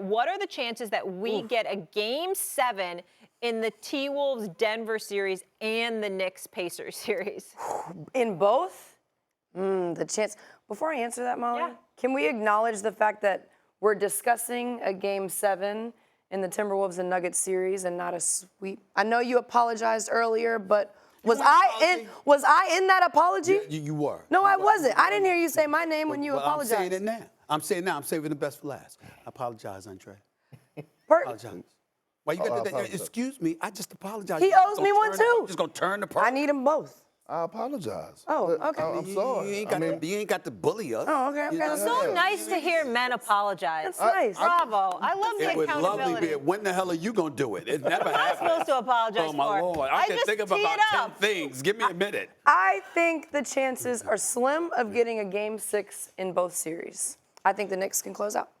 what are the chances that we get a Game 7 in the T-Wolves Denver series and the Knicks-Pacers series? In both? The chance. Before I answer that, Molly, can we acknowledge the fact that we're discussing a Game 7 in the Timberwolves and Nuggets series and not a sweep? I know you apologized earlier, but was I in that apology? You were. No, I wasn't. I didn't hear you say my name when you apologized. I'm saying it now. I'm saying now. I'm saving the best for last. I apologize, Andre. Perk. Apologize. Why you got that? Excuse me. I just apologize. He owes me one too. Just gonna turn the Perk. I need them both. I apologize. Oh, okay. I'm sorry. You ain't got to bully us. Oh, okay. It's so nice to hear men apologize. That's nice. Bravo. I love the It would accountability. lovely be. When the hell are you gonna do it? It never What am I happens. supposed to apologize Oh my for? Lord! I can just think of tee about it 10 up. things. Give me a minute. I think the chances are slim of getting a Game 6 in both series. I think the Knicks can close out.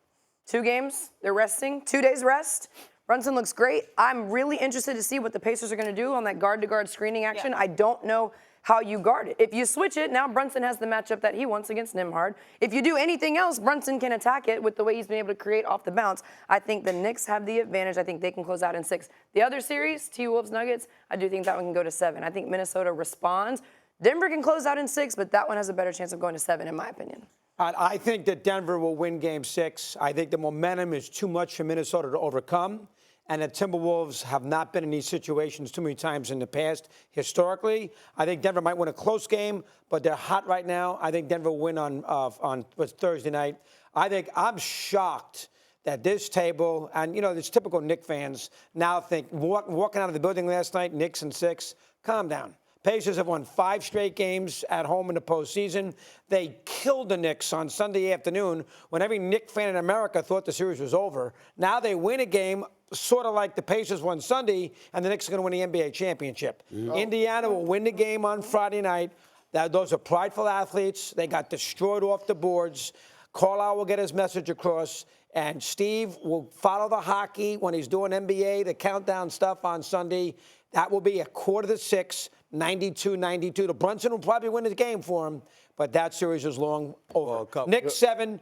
2 games, they're resting, 2 days rest. Brunson looks great. I'm really interested to see what the Pacers are going to do on that guard-to-guard screening action. I don't know how you guard it. If you switch it, now Brunson has the matchup that he wants against Nembhard. If you do anything else, Brunson can attack it with the way he's been able to create off the bounce. I think the Knicks have the advantage. I think they can close out in 6. The other series, T-Wolves Nuggets, I do think that one can go to 7. I think Minnesota responds. Denver can close out in 6, but that one has a better chance of going to 7, in my opinion. I think that Denver will win Game 6. I think the momentum is too much for Minnesota to overcome. And the Timberwolves have not been in these situations too many times in the past. Historically, I think Denver might win a close game, but they're hot right now. I think Denver will win on Thursday night. I think I'm shocked that this table, and, you know, this typical Knicks fans now think, walking out of the building last night, Knicks in 6, calm down. Pacers have won 5 straight games at home in the postseason. They killed the Knicks on Sunday afternoon when every Knicks fan in America thought the series was over. Now they win a game sort of like the Pacers won Sunday, and the Knicks are going to win the NBA championship. Indiana will win the game on Friday night. Those are prideful athletes. They got destroyed off the boards. Carlisle will get his message across, and Steve will follow the hockey when he's doing NBA, the countdown stuff on Sunday. That will be a 5:45, 92-92. The Brunson will probably win the game for him, but that series is long over. Knicks 7,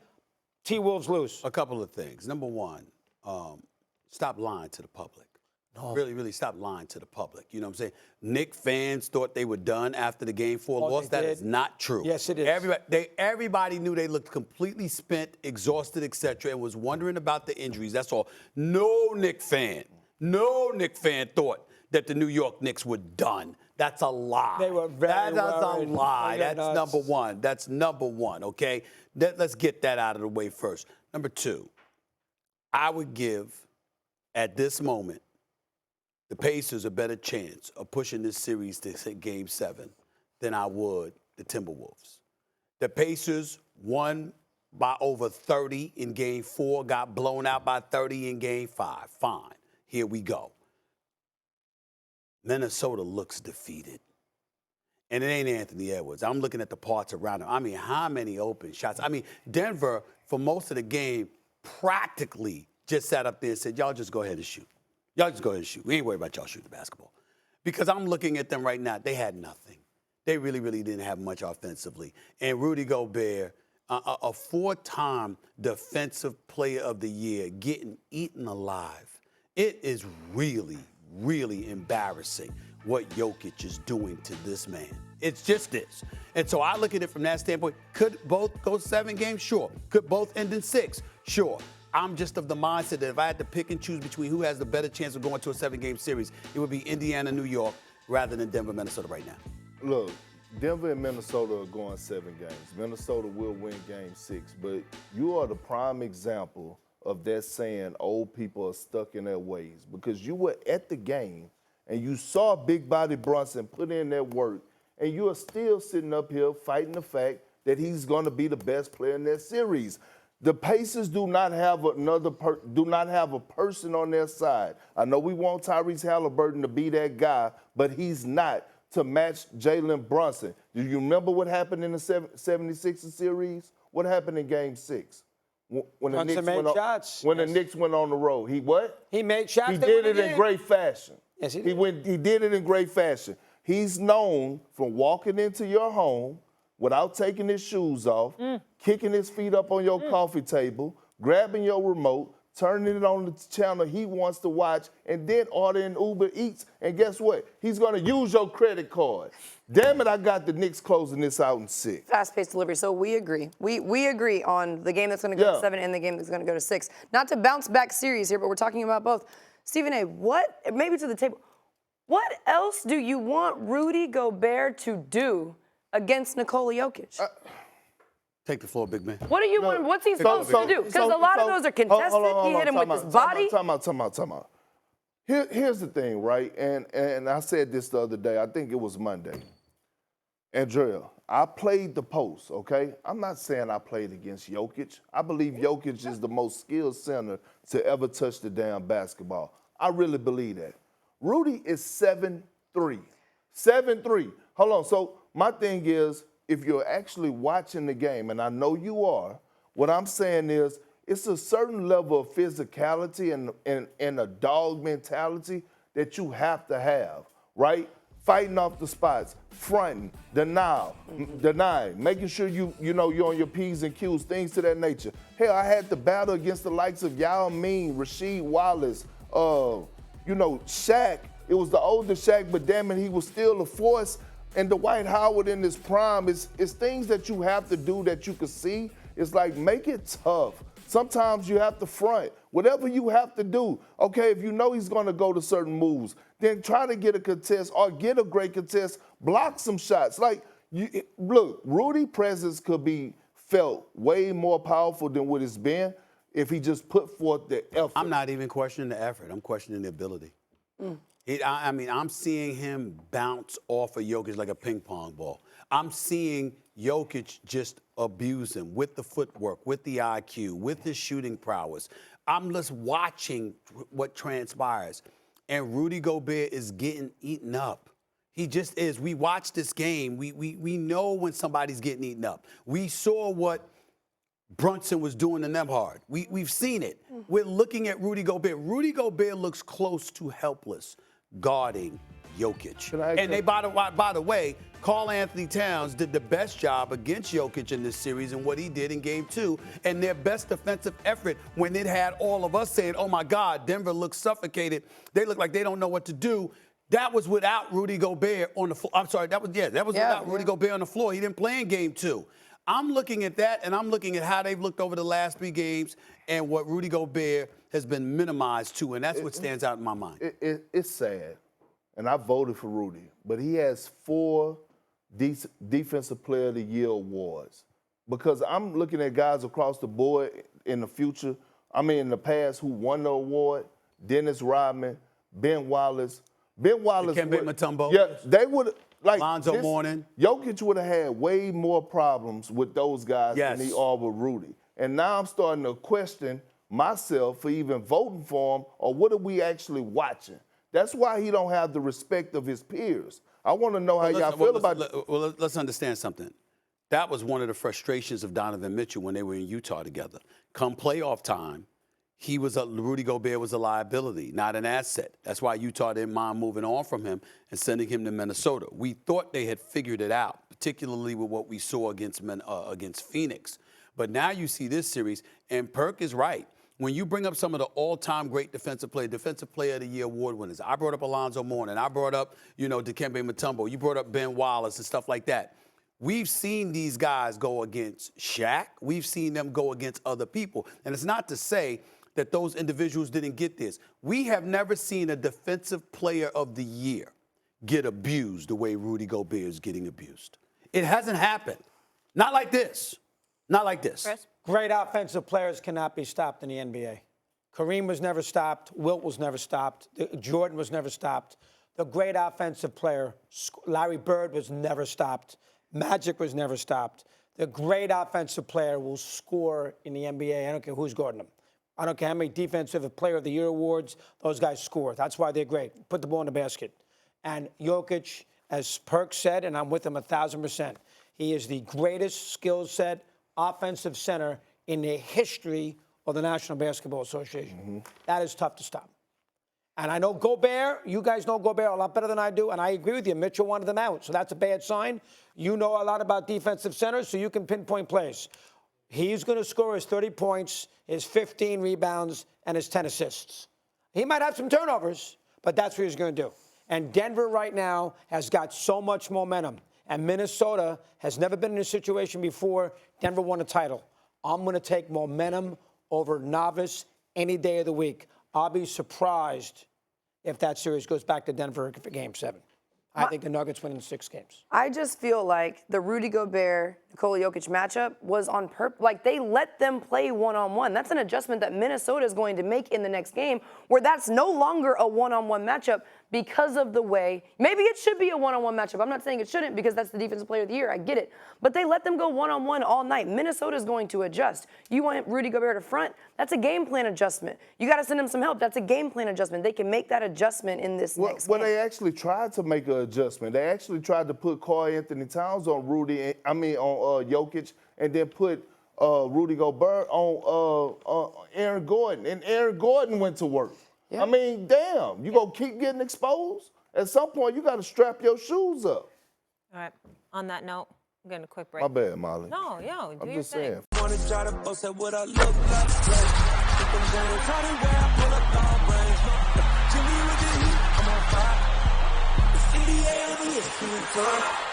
T-Wolves lose. A couple of things. Number one, stop lying to the public. No. Really stop lying to the public. You know what I'm saying? Knicks fans thought they were done after the Game 4 loss. That is not true. Yes, it is. Everybody knew they looked completely spent, exhausted, etc., and was wondering about the injuries. That's all. No Knicks fan thought that the New York Knicks were done. That's a lie. They were very That's a worried. lie. That's number one. That's number one, okay? Let's get that out of the way first. Number two, I would give, at this moment, the Pacers a better chance of pushing this series to Game 7 than I would the Timberwolves. The Pacers won by over 30 in Game 4, got blown out by 30 in Game 5. Fine. Here we go. Minnesota looks defeated. And it ain't Anthony Edwards. I'm looking at the parts around him. I mean, how many open shots? I mean, Denver, for most of the game, practically just sat up there and said, y'all just go ahead and shoot. Y'all just go ahead and shoot. We ain't worried about y'all shooting the basketball. Because I'm looking at them right now. They had nothing. They really didn't have much offensively. And Rudy Gobert, a 4-time Defensive Player of the Year, getting eaten alive. It is really embarrassing what Jokic is doing to this man. It's just this. And so I look at it from that standpoint. Could both go 7 games? Sure. Could both end in 6? Sure. I'm just of the mindset that if I had to pick and choose between who has the better chance of going to a 7-game series, it would be Indiana, New York, rather than Denver, Minnesota right now. Look, Denver and Minnesota are going 7 games. Minnesota will win Game 6, but you are the prime example of that saying old people are stuck in their ways, because you were at the game and you saw Big Body Brunson put in that work, and you are still sitting up here fighting the fact that he's going to be the best player in that series. The Pacers do not have a person on their side. I know we want Tyrese Halliburton to be that guy, but he's not to match Jalen Brunson. Do you remember what happened in the 76ers series? What happened in Game 6? When the Knicks made shots. When the Knicks went on the road. He what? He made shots. He did it in great fashion. Yes, he did. He did it in great fashion. He's known for walking into your home without taking his shoes off, kicking his feet up on your coffee table, grabbing your remote, turning it on the channel he wants to watch, and then ordering Uber Eats. And guess what? He's going to use your credit card. Damn it, I got the Knicks closing this out in 6. Fast-paced delivery. So we agree. We agree on the game that's going to go to 7 and the game that's going to go to 6. Not to bounce back series here, but we're talking about both. Stephen A., what, maybe to the table, what else do you want Rudy Gobert to do against Nikola Jokic? Take the floor, big man. What do you want? What's he supposed to do? Because a lot of those are contested. He hit him with his body. Time out. Here's the thing, right? And I said this the other day. I think it was Monday. Andraya, I played the post, okay? I'm not saying I played against Jokic. I believe Jokic is the most skilled center to ever touch the damn basketball. I really believe that. Rudy is 7'3". 7'3". Hold on. So my thing is, if you're actually watching the game, and I know you are, what I'm saying is it's a certain level of physicality and a dog mentality that you have to have, right? Fighting off the spots, fronting, denying, making sure you're on your P's and Q's, things to that nature. Hell, I had to battle against the likes of Yao Ming, Rasheed Wallace, Shaq. It was the older Shaq, but damn it, he was still a force. And Dwight Howard in his prime is things that you have to do that you can see. It's like, make it tough. Sometimes you have to front. Whatever you have to do. Okay, if you know he's going to go to certain moves, then try to get a contest or get a great contest. Block some shots. Look, Rudy's presence could be felt way more powerful than what it's been if he just put forth the effort. I'm not even questioning the effort. I'm questioning the ability. I'm seeing him bounce off of Jokic like a ping pong ball. I'm seeing Jokic just abuse him with the footwork, with the IQ, with his shooting prowess. I'm just watching what transpires. And Rudy Gobert is getting eaten up. He just is. We watch this game. We know when somebody's getting eaten up. We saw what Brunson was doing to Nemhard. We've seen it. We're looking at Rudy Gobert. Rudy Gobert looks close to helpless guarding Jokic. And they, by the way, Karl Anthony Towns did the best job against Jokic in this series and what he did in Game 2, and their best defensive effort when it had all of us saying, oh, my God, Denver looks suffocated. They look like they don't know what to do. That was without Rudy Gobert on the floor. I'm sorry, that was without Rudy Gobert on the floor. He didn't play in Game 2. I'm looking at that, and I'm looking at how they've looked over the last 3 games and what Rudy Gobert has been minimized to, and that's what stands out in my mind. It's sad, and I voted for Rudy, but he has 4 Defensive Player of the Year awards because I'm looking at guys across the board in the future, in the past who won the award, Dennis Rodman, Ben Wallace. Dikembe Mutombo. Yeah, they would Lonzo Mourning. Jokic would have had way more problems with those guys than he are with Rudy. And now I'm starting to question myself for even voting for him, or what are we actually watching? That's why he don't have the respect of his peers. I want to know how y'all feel about it. Well, let's understand something. That was one of the frustrations of Donovan Mitchell when they were in Utah together. Come playoff time, Rudy Gobert was a liability, not an asset. That's why Utah didn't mind moving on from him and sending him to Minnesota. We thought they had figured it out, particularly with what we saw against Phoenix. But now you see this series, and Perk is right. When you bring up some of the all-time great Defensive Player of the Year award winners, I brought up Alonzo Mourning, I brought up, Dikembe Mutombo, you brought up Ben Wallace and stuff like that. We've seen these guys go against Shaq. We've seen them go against other people. And it's not to say that those individuals didn't get this. We have never seen a Defensive Player of the Year get abused the way Rudy Gobert is getting abused. It hasn't happened. Not like this. Not like this. Chris? Great offensive players cannot be stopped in the NBA. Kareem was never stopped. Wilt was never stopped. Jordan was never stopped. The great offensive player, Larry Bird, was never stopped. Magic was never stopped. The great offensive player will score in the NBA. I don't care who's guarding them. I don't care how many Defensive Player of the Year awards, those guys score. That's why they're great. Put the ball in the basket. And Jokic, as Perk said, and I'm with him 1,000%, he is the greatest skill set offensive center in the history of the National Basketball Association. Mm-hmm. That is tough to stop. And I know Gobert, you guys know Gobert a lot better than I do, and I agree with you. Mitchell wanted them out, so that's a bad sign. You know a lot about defensive centers, so you can pinpoint plays. He's going to score his 30 points, his 15 rebounds, and his 10 assists. He might have some turnovers, but that's what he's going to do. And Denver right now has got so much momentum. And Minnesota has never been in a situation before Denver won a title. I'm going to take momentum over novice any day of the week. I'll be surprised if that series goes back to Denver for Game 7. I think the Nuggets win in 6 games. I just feel like the Rudy Gobert, Nikola Jokic matchup was on purpose. Like, they let them play one-on-one. That's an adjustment that Minnesota is going to make in the next game, where that's no longer a one-on-one matchup because of the way. Maybe it should be a one-on-one matchup. I'm not saying it shouldn't because that's the Defensive Player of the Year. I get it. But they let them go one-on-one all night. Minnesota's going to adjust. You want Rudy Gobert to front? That's a game plan adjustment. You got to send him some help. That's a game plan adjustment. They can make that adjustment in this next game. Well, they actually tried to make an adjustment. They actually tried to put Karl Anthony Towns on Jokic, and then put Rudy Gobert on Aaron Gordon, and Aaron Gordon went to work. Yeah. I mean, damn, you gonna keep getting exposed? At some point, you got to strap your shoes up. All right. On that note, I'm going to quick break. My bad, Molly. No, yo, do I'm your just thing. saying. Wanna try to boast at what I look like. Think I'm gonna try to wear, I pull up long range. Jimmy with the heat, I'm on fire. It's NBA over here,